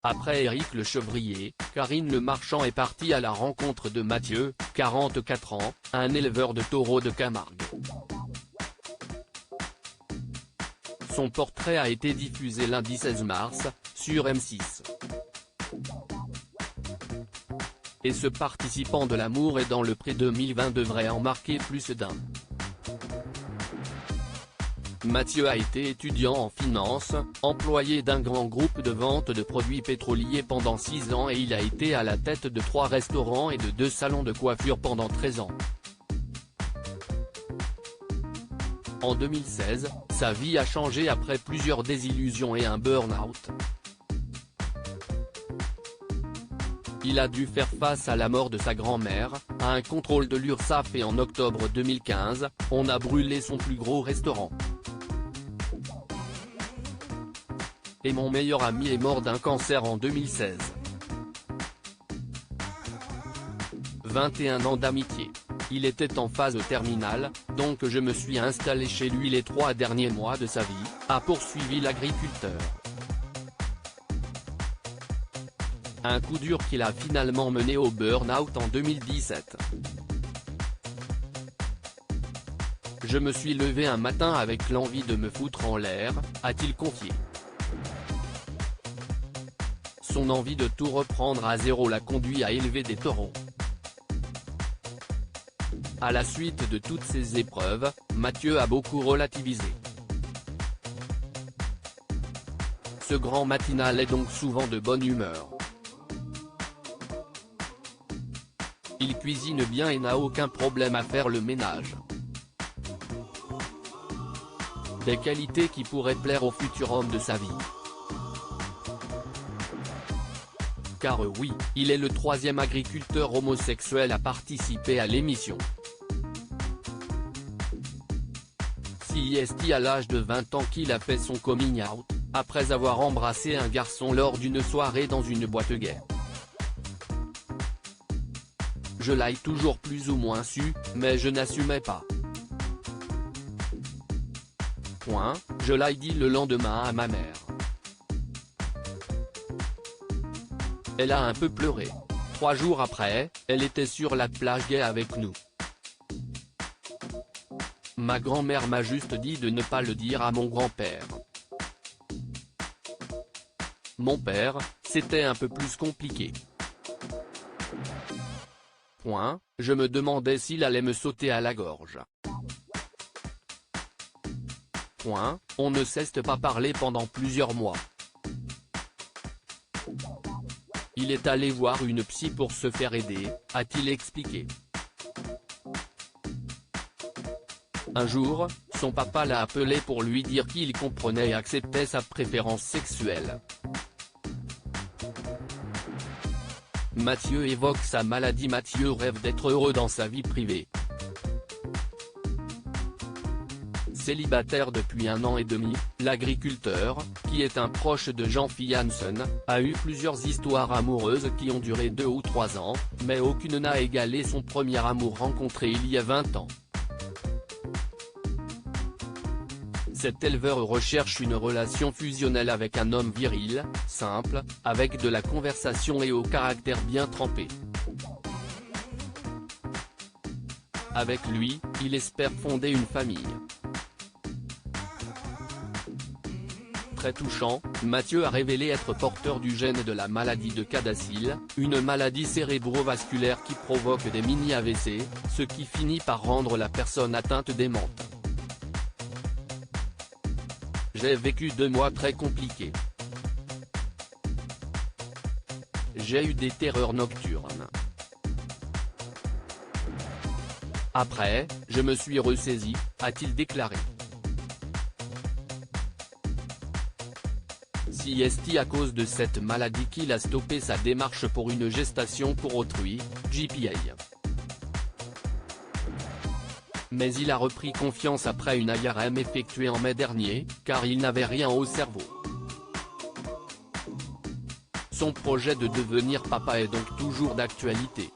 Après Éric le chevrier, Karine le marchand est partie à la rencontre de Mathieu, 44 ans, un éleveur de taureaux de Camargue. Son portrait a été diffusé lundi 16 mars, sur M6. Et ce participant de l'amour et dans le pré 2020 devrait en marquer plus d'un. Mathieu a été étudiant en finance, employé d'un grand groupe de vente de produits pétroliers pendant 6 ans et il a été à la tête de 3 restaurants et de 2 salons de coiffure pendant 13 ans. En 2016, sa vie a changé après plusieurs désillusions et un burn-out. Il a dû faire face à la mort de sa grand-mère, à un contrôle de l'URSSAF et en octobre 2015, on a brûlé son plus gros restaurant. Et mon meilleur ami est mort d'un cancer en 2016. 21 ans d'amitié. Il était en phase terminale, donc je me suis installé chez lui les 3 derniers mois de sa vie, a poursuivi l'agriculteur. Un coup dur qui l'a finalement mené au burn-out en 2017. Je me suis levé un matin avec l'envie de me foutre en l'air, a-t-il confié. Son envie de tout reprendre à zéro l'a conduit à élever des taureaux. À la suite de toutes ces épreuves, Mathieu a beaucoup relativisé. Ce grand matinal est donc souvent de bonne humeur. Il cuisine bien et n'a aucun problème à faire le ménage. Des qualités qui pourraient plaire au futur homme de sa vie. Car oui, il est le 3e agriculteur homosexuel à participer à l'émission. C'est à l'âge de 20 ans qu'il a fait son coming out, après avoir embrassé un garçon lors d'une soirée dans une boîte gay. Je l'ai toujours plus ou moins su, mais je n'assumais pas. Je l'ai dit le lendemain à ma mère. Elle a un peu pleuré. 3 jours après, elle était sur la plage gay avec nous. Ma grand-mère m'a juste dit de ne pas le dire à mon grand-père. Mon père, c'était un peu plus compliqué. Je me demandais s'il allait me sauter à la gorge. On ne cesse de pas parler pendant plusieurs mois. Il est allé voir une psy pour se faire aider, a-t-il expliqué. Un jour, son papa l'a appelé pour lui dire qu'il comprenait et acceptait sa préférence sexuelle. Mathieu évoque sa maladie. Mathieu rêve d'être heureux dans sa vie privée. Célibataire depuis 1 an et demi, l'agriculteur, qui est un proche de Jean-Philippe Janssen, a eu plusieurs histoires amoureuses qui ont duré 2 ou 3 ans, mais aucune n'a égalé son premier amour rencontré il y a 20 ans. Cet éleveur recherche une relation fusionnelle avec un homme viril, simple, avec de la conversation et au caractère bien trempé. Avec lui, il espère fonder une famille. Très touchant, Mathieu a révélé être porteur du gène de la maladie de CADASIL, une maladie cérébrovasculaire qui provoque des mini-AVC, ce qui finit par rendre la personne atteinte démente. J'ai vécu 2 mois très compliqués. J'ai eu des terreurs nocturnes. Après, je me suis ressaisi, a-t-il déclaré. C'est à cause de cette maladie qu'il a stoppé sa démarche pour une gestation pour autrui, GPA. Mais il a repris confiance après une IRM effectuée en mai dernier, car il n'avait rien au cerveau. Son projet de devenir papa est donc toujours d'actualité.